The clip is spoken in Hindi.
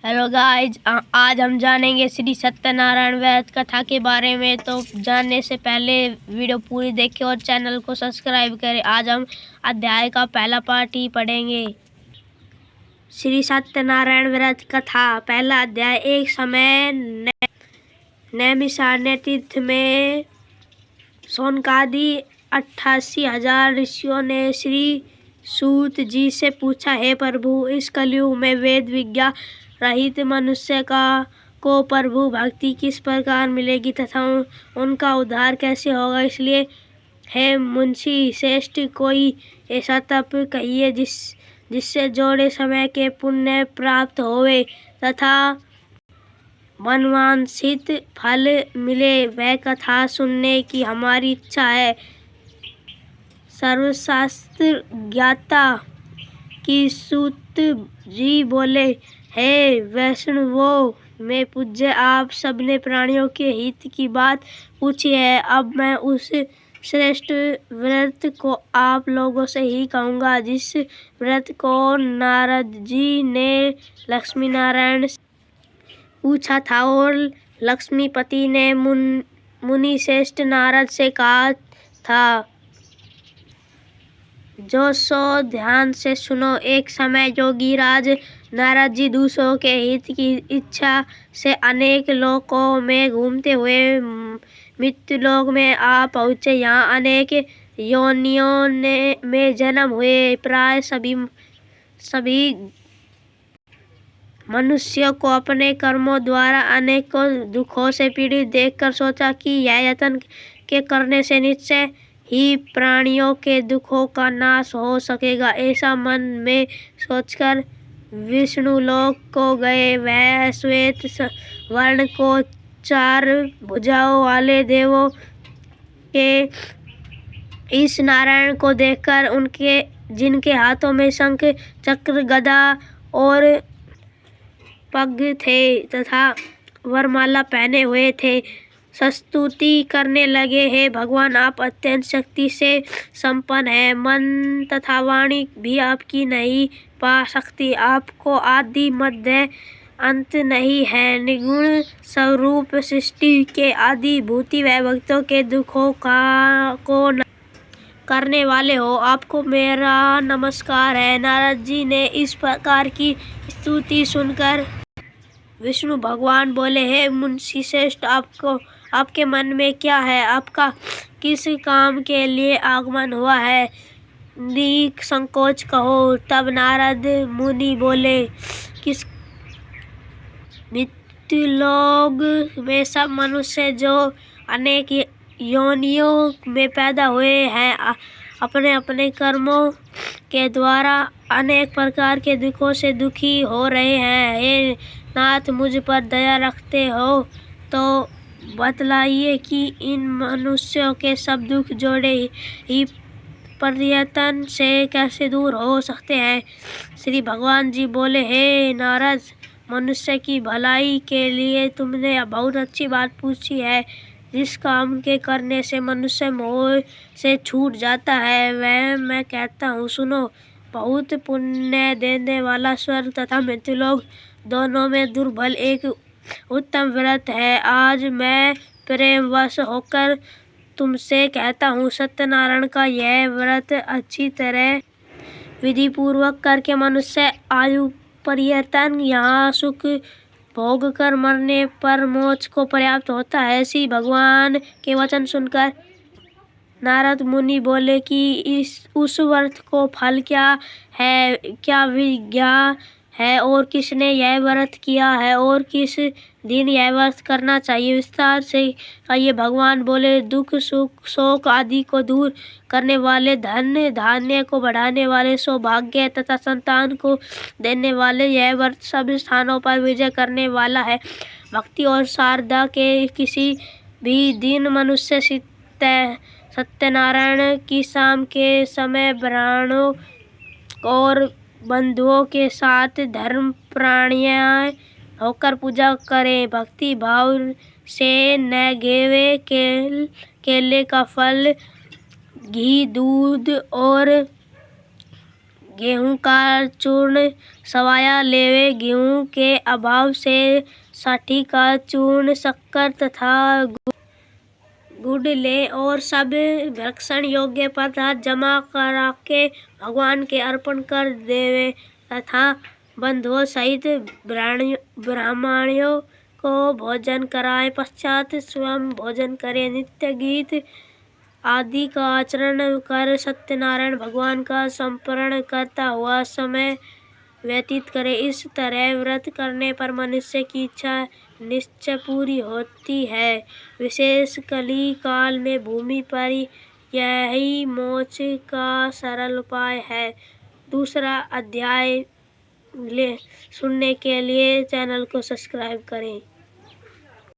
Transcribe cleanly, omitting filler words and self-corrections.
हेलो गाइज, आज हम जानेंगे श्री सत्यनारायण व्रत कथा के बारे में। तो जानने से पहले वीडियो पूरी देखें और चैनल को सब्सक्राइब करें। आज हम अध्याय का पहला पार्ट ही पढ़ेंगे। श्री सत्यनारायण व्रत कथा पहला अध्याय। एक समय नैमिषारण्य तीर्थ में शौनकादि 88,000 ऋषियों ने श्री सूत जी से पूछा, हे प्रभु, इस कलयुग में वेद विज्ञान रहित मनुष्य को प्रभु भक्ति किस प्रकार मिलेगी तथा उनका उद्धार कैसे होगा। इसलिए हे मुंशी श्रेष्ठ, कोई ऐसा तप कहिए जिससे जोड़े समय के पुण्य प्राप्त होवे तथा मनवांछित फल मिले। वह कथा सुनने की हमारी इच्छा है। सर्वशास्त्र ज्ञाता की सूत जी बोले, हे वैष्णवों में पूज्य, आप सबने प्राणियों के हित की बात पूछी है। अब मैं उस श्रेष्ठ व्रत को आप लोगों से ही कहूँगा जिस व्रत को नारद जी ने लक्ष्मी नारायण से पूछा था और लक्ष्मीपति ने मुनि श्रेष्ठ नारद से कहा था, जो सो ध्यान से सुनो। एक समय योगीराज नारद जी दूसरों के हित की इच्छा से अनेक लोकों में घूमते हुए मृत्युलोक में आ पहुँचे। यहाँ अनेक योनियों में जन्म हुए। प्राय सभी मनुष्यों को अपने कर्मों द्वारा अनेकों दुखों से पीड़ित देखकर सोचा कि यह यत्न के करने से निश्चय ही प्राणियों के दुखों का नाश हो सकेगा। ऐसा मन में सोचकर विष्णु लोक को गए। वह श्वेत वर्ण को 4 भुजाओं वाले देवों के इस नारायण को देखकर जिनके हाथों में शंख चक्र गदा और पग थे तथा वरमाला पहने हुए थे, स्तुति करने लगे। हे भगवान, आप अत्यंत शक्ति से संपन्न हैं। मन तथा वाणी भी आपकी नहीं पा सकती। आपको आदि मध्य अंत नहीं है। निगुण स्वरूप सृष्टि के आदि भूति व भक्तों के दुखों को करने वाले हो। आपको मेरा नमस्कार है। नारद जी ने इस प्रकार की स्तुति सुनकर विष्णु भगवान बोले, हे मुंशी श्रेष्ठ, आपके मन में क्या है? आपका किस काम के लिए आगमन हुआ है? निसंकोच कहो। तब नारद मुनि बोले, किस मृत्युलोक में सब मनुष्य जो अनेक योनियों में पैदा हुए हैं अपने अपने कर्मों के द्वारा अनेक प्रकार के दुखों से दुखी हो रहे हैं। हे नाथ, मुझ पर दया रखते हो तो बतलाइए कि इन मनुष्यों के सब दुख जोड़े ही प्रयत्न से कैसे दूर हो सकते हैं। श्री भगवान जी बोले, हे नारद, मनुष्य की भलाई के लिए तुमने बहुत अच्छी बात पूछी है। जिस काम के करने से मनुष्य मोह से छूट जाता है वह मैं कहता हूँ, सुनो। बहुत पुण्य देने वाला स्वर्ग तथा मृत्युलोक दोनों में दुर्लभ एक उत्तम व्रत है। आज मैं प्रेमवश होकर तुमसे कहता हूँ, सत्यनारायण का यह व्रत अच्छी तरह विधि पूर्वक करके मनुष्य आयु पर्यंत यहाँ सुख भोग कर मरने पर मोक्ष को प्राप्त होता है। श्री भगवान के वचन सुनकर नारद मुनि बोले कि उस व्रत को फल क्या है, क्या विज्ञा है और किसने यह व्रत किया है और किस दिन यह व्रत करना चाहिए, विस्तार से कहिए। भगवान बोले, दुख सुख शोक आदि को दूर करने वाले, धन धान्य को बढ़ाने वाले, सौभाग्य तथा संतान को देने वाले यह व्रत सब स्थानों पर विजय करने वाला है। भक्ति और श्रद्धा के किसी भी दिन मनुष्य सत्यनारायण की शाम के समय ब्राह्मणों और बंधुओं के साथ धर्म प्राणायाम होकर पूजा करें। भक्ति भाव से नेवेद्य केले का फल, घी, दूध और गेहूं का चूर्ण सवाया लेवे। गेहूं के अभाव से साठी का चूर्ण, शक्कर तथा गुड़ ले और सब भक्षण योग्य पदार्थ जमा कराके भगवान के अर्पण कर देवे तथा बंधुओं सहित ब्राह्मणों को भोजन कराए पश्चात स्वयं भोजन करे। नित्य गीत आदि का आचरण कर सत्यनारायण भगवान का स्मरण करता हुआ समय व्यतीत करे। इस तरह व्रत करने पर मनुष्य की इच्छा निश्चय पूरी होती है। विशेष कली काल में भूमि पर यही मोक्ष का सरल उपाय है। दूसरा अध्याय सुनने के लिए चैनल को सब्सक्राइब करें।